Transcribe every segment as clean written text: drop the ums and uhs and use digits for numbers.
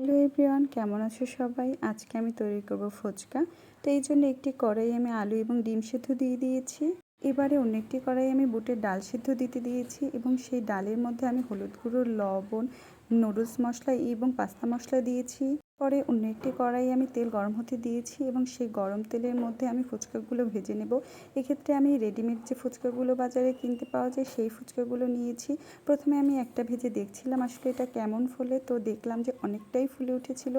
Hello everyone, কেমন আছো সবাই? আজকে আমি তৈরি করব ফুচকা। তো এই জন্য একটি কড়াই আমি আলু এবং ডিম সিদ্ধ দিয়ে দিয়েছি। এবারে অন্য একটি কড়াই আমি বুটের ডাল সিদ্ধ দিতে দিয়েছি এবং সেই ডালের মধ্যে আমি হলুদ গুঁড়ো, লবণ, নুডলস মশলা এবং পাস্তা মশলা দিয়েছি। পরে অন্য একটি কড়াই আমি তেল গরম হতে দিয়েছি এবং সেই গরম তেলের মধ্যে আমি ফুচকাগুলো ভেজে নেব। এক্ষেত্রে আমি রেডিমেড যে ফুচকাগুলো বাজারে কিনতে পাওয়া যায় সেই ফুচকাগুলো নিয়েছি। প্রথমে আমি একটা ভেজে দেখছিলাম আসলে এটা কেমন ফোলে, তো দেখলাম যে অনেকটাই ফুলে উঠেছিল।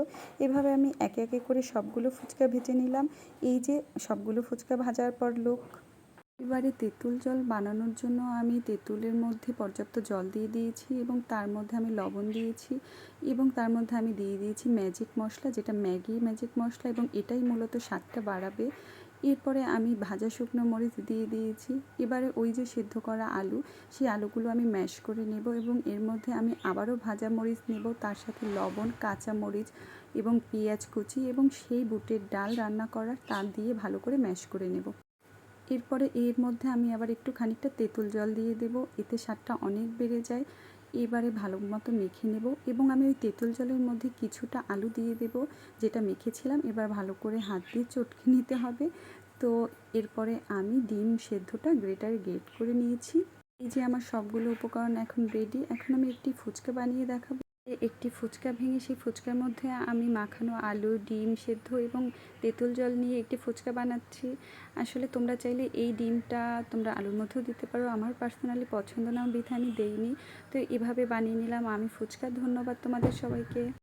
এভাবে আমি একে একে করে সবগুলো ফুচকা ভেজে নিলাম। এই যে সবগুলো ফুচকা ভাজার পর এবারে তেঁতুল জল বানানোর জন্য আমি তেঁতুলের মধ্যে পর্যাপ্ত জল দিয়ে দিয়েছি এবং তার মধ্যে আমি লবণ দিয়েছি এবং তার মধ্যে আমি দিয়ে দিয়েছি ম্যাজিক মশলা, যেটা ম্যাগি ম্যাজিক মশলা, এবং এটাই মূলত স্বাদটা বাড়াবে। এরপরে আমি ভাজা শুকনো মরিচ দিয়ে দিয়েছি। এবারে ওই যে সেদ্ধ করা আলু, সেই আলুগুলো আমি ম্যাশ করে নেব এবং এর মধ্যে আমি আবারও ভাজা মরিচ নেব, তার সাথে লবণ, কাঁচা মরিচ এবং পেঁয়াজ কুচি এবং সেই বুটের ডাল রান্না করা তা দিয়ে ভালো করে ম্যাশ করে নেব। এরপরে এর মধ্যে আমি আবার একটু খানিকটা তেঁতুল জল দিয়ে দেব, এতে স্বাদটা অনেক বেড়ে যায়। এবারে ভালো মতো মেখে নেব এবং আমি ওই তেঁতুল জলের মধ্যে কিছুটা আলু দিয়ে দেব যেটা মেখেছিলাম। এবার ভালো করে হাত দিয়ে চটকে নিতে হবে। তো এরপরে আমি ডিম সেদ্ধটা গ্রেটারে গ্রেট করে নিয়েছি। এই যে আমার সবগুলো উপকরণ এখন রেডি। এখন আমি একটি ফুচকা বানিয়ে দেখাবো। একটি ফুচকা ভেঙে সেই ফুচকার মধ্যে আমি মাখানো আলু, ডিম সেদ্ধ এবং তেঁতুল জল নিয়ে একটি ফুচকা বানাচ্ছি। আসলে তোমরা চাইলে এই ডিমটা তোমরা আলুর মধ্যেও দিতে পারো, আমার পার্সোনালি পছন্দ না বিধায় আমি দেইনি। তো এভাবে বানিয়ে নিলাম আমি ফুচকা। ধন্যবাদ তোমাদের সবাইকে।